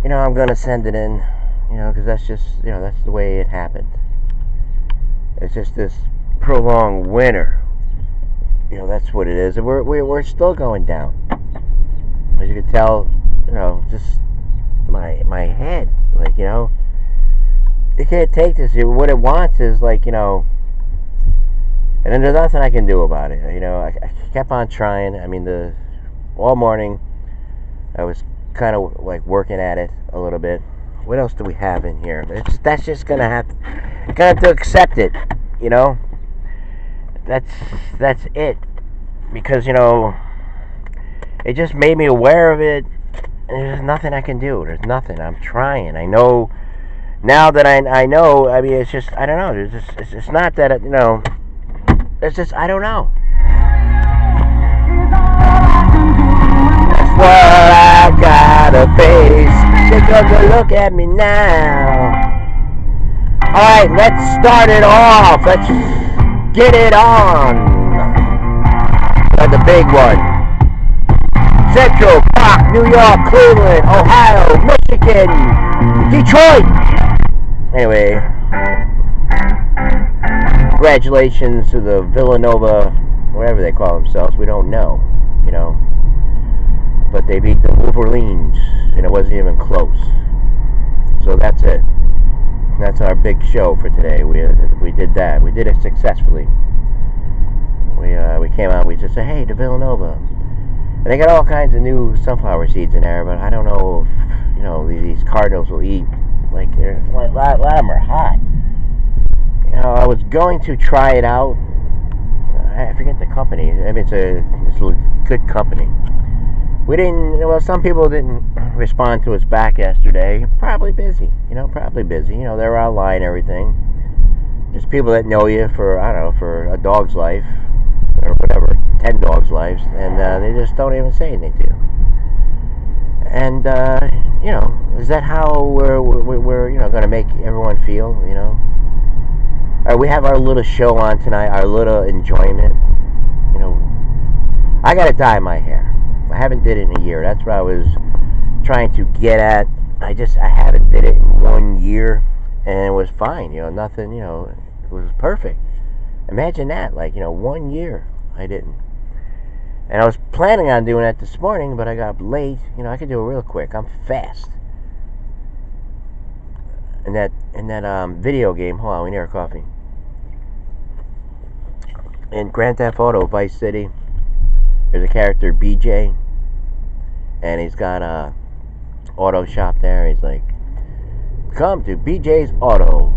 I'm gonna send it in, because that's just, that's the way it happened. It's just this prolonged winter. That's what it is. And we're still going down. As you can tell, just my head, you can't take this. What it wants is and then there's nothing I can do about it. I kept on trying. I mean, all morning I was kind of working at it a little bit. What else do we have in here? That's just gonna have to accept it. That's it, because it just made me aware of it. And there's nothing I can do. There's nothing. I'm trying. I know now that I know. I mean, it's just, I don't know. It's not that it's just, I don't know. That's what I gotta face. Take a good look at me now. Alright, let's start it off. Let's get it on. The big one. Central, Park, New York, Cleveland, Ohio, Michigan, Detroit. Anyway, congratulations to the Villanova, whatever they call themselves. We don't know, but they beat the Wolverines, and it wasn't even close. So that's it. That's our big show for today. We did that. We did it successfully. We came out. We just said, hey, the Villanova. And they got all kinds of new sunflower seeds in there, but I don't know if these Cardinals will eat. A lot of them are hot. I was going to try it out. I forget the company. I mean, it's a good company. We didn't. Well, some people didn't respond to us back yesterday. Probably busy. They're online and everything. Just people that know you for, I don't know, for a dog's life or whatever, 10 dogs' lives, and they just don't even say anything to you. And is that how we're going to make everyone feel? All right, we have our little show on tonight, our little enjoyment. I got to dye my hair. I haven't did it in a year. That's what I was trying to get at. I haven't did it in 1 year, and it was fine. Nothing. It was perfect. Imagine that. 1 year I didn't. And I was planning on doing that this morning, but I got late. I could do it real quick. I'm fast. And that video game. Hold on, we need our coffee. In Grand Theft Auto Vice City, there's a character BJ, and he's got a auto shop there. He's like, "Come to BJ's Auto.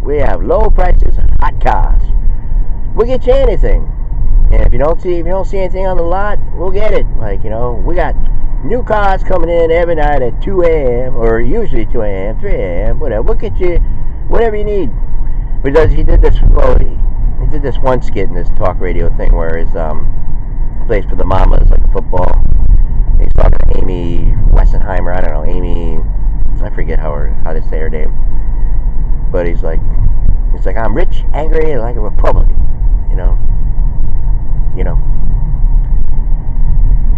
We have low prices, hot cars. We'll get you anything. And if you don't see anything on the lot, we'll get it. We got new cars coming in every night at 2 a.m. or usually 2 a.m., 3 a.m., whatever. We'll get you whatever you need." Because he did this. Well, he did this one skit in this talk radio thing where he plays for the Mamas, football. He's talking to Amy Wessenheimer. I don't know, Amy. I forget how to say her name. But he's like, I'm rich, angry, and like a Republican.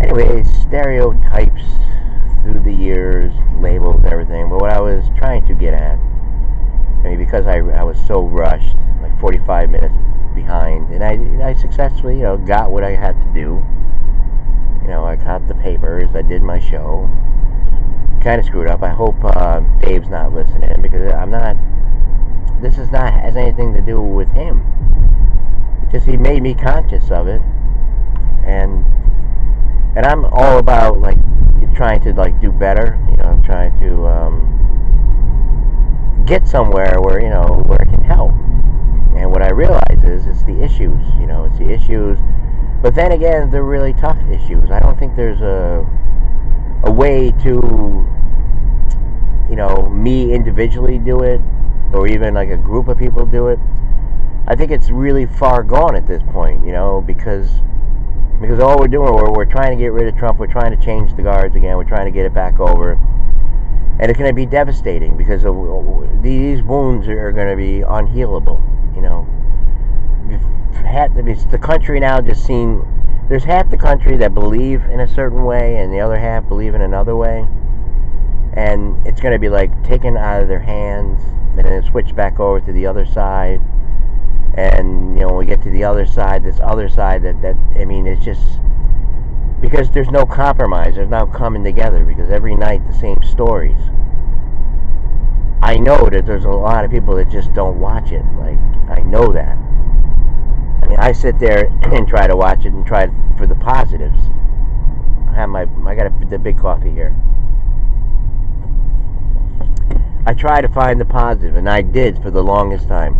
Anyway, stereotypes through the years, labels, everything. But what I was trying to get at, because I was so rushed, 45 minutes behind, and I successfully, got what I had to do. I got the papers, I did my show. Kind of screwed up. I hope Dave's not listening, because this has anything to do with him. It's just he made me conscious of it, and I'm all about trying to do better. Trying to get somewhere where where it can help. And what I realize is it's the issues. It's the issues. But then again, they're really tough issues. I don't think there's a way to me individually do it, or even a group of people do it. I think it's really far gone at this point, because all we're doing, we're trying to get rid of Trump, we're trying to change the guards again, we're trying to get it back over, and it's going to be devastating because these wounds are going to be unhealable. The country now just there's half the country that believe in a certain way, and the other half believe in another way. and it's going to be like taken out of their hands, and then switch back over to the other side. And when we get to the other side, this other side that I mean, it's just because there's no compromise. There's no coming together, because every night the same stories. I know that there's a lot of people that just don't watch it. Like, I know that. I mean, I sit there and try to watch it and try for the positives. I got the big coffee here. I try to find the positive, and I did for the longest time.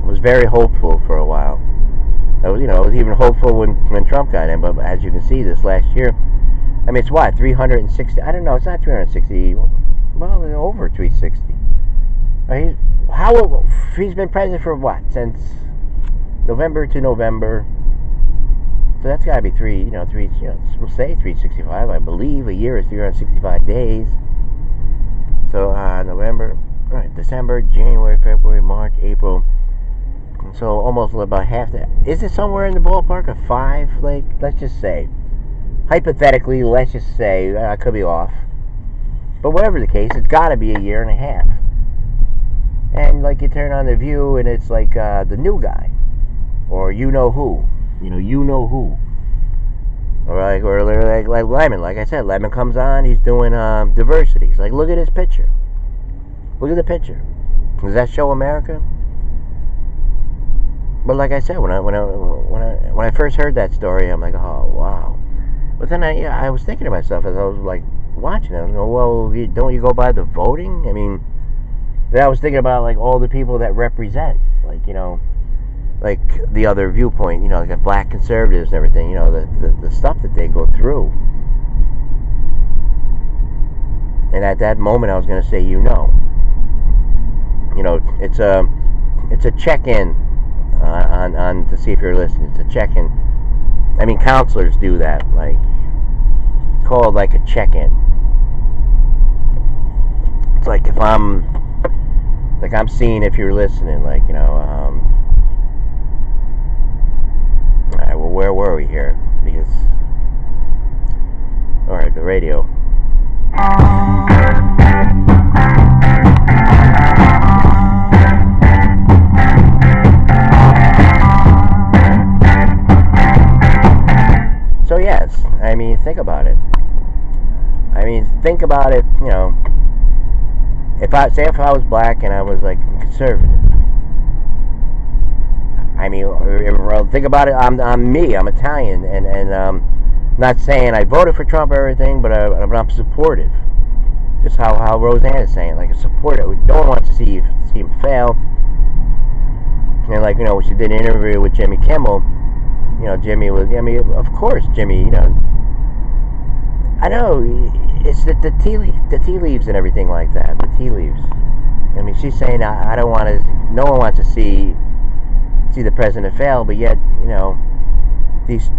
I was very hopeful for a while. I was even hopeful when Trump got in, but as you can see, this last year, I mean, it's what, 360? I don't know. It's not 360. Well, over 360. He's been president for what? Since November to November. So that's got to be we'll say 365. I believe a year is 365 days. So November, right, December, January, February, March, April. So almost about half that. Is it somewhere in the ballpark of 5? Like, let's just say, hypothetically, let's just say, I could be off. But whatever the case, it's got to be a year and a half. And like, you turn on The View, and it's like the new guy, or you know who. Or like Lemon. Like I said, Lemon comes on. He's doing diversity. He's like, look at his picture. Look at the picture. Does that show America? But like I said, when I first heard that story, I'm like, oh wow. But then I was thinking to myself as I was like watching it, I go, well, don't you go by the voting? I mean, then I was thinking about like all the people that represent, like like the other viewpoint, like the black conservatives and everything, the stuff that they go through. And at that moment, I was going to say, it's a check-in on to see if you're listening. It's a check-in. I mean, counselors do that, like, it's called like a check-in. It's like if I'm seeing if you're listening, like, alright, well, where were we here? Because, alright, the radio. So yes, I mean, think about it. If I was black and I was like conservative. I mean, think about it. I'm me. I'm Italian, and not saying I voted for Trump or everything, but I'm supportive. Just how Roseanne is saying, like, a supporter. No one wants to see him fail. And like, when she did an interview with Jimmy Kimmel, Jimmy was. I mean, of course, Jimmy. I know it's the tea leaves and everything like that. The tea leaves. I mean, she's saying I don't want to. No one wants to see the president fail, but yet these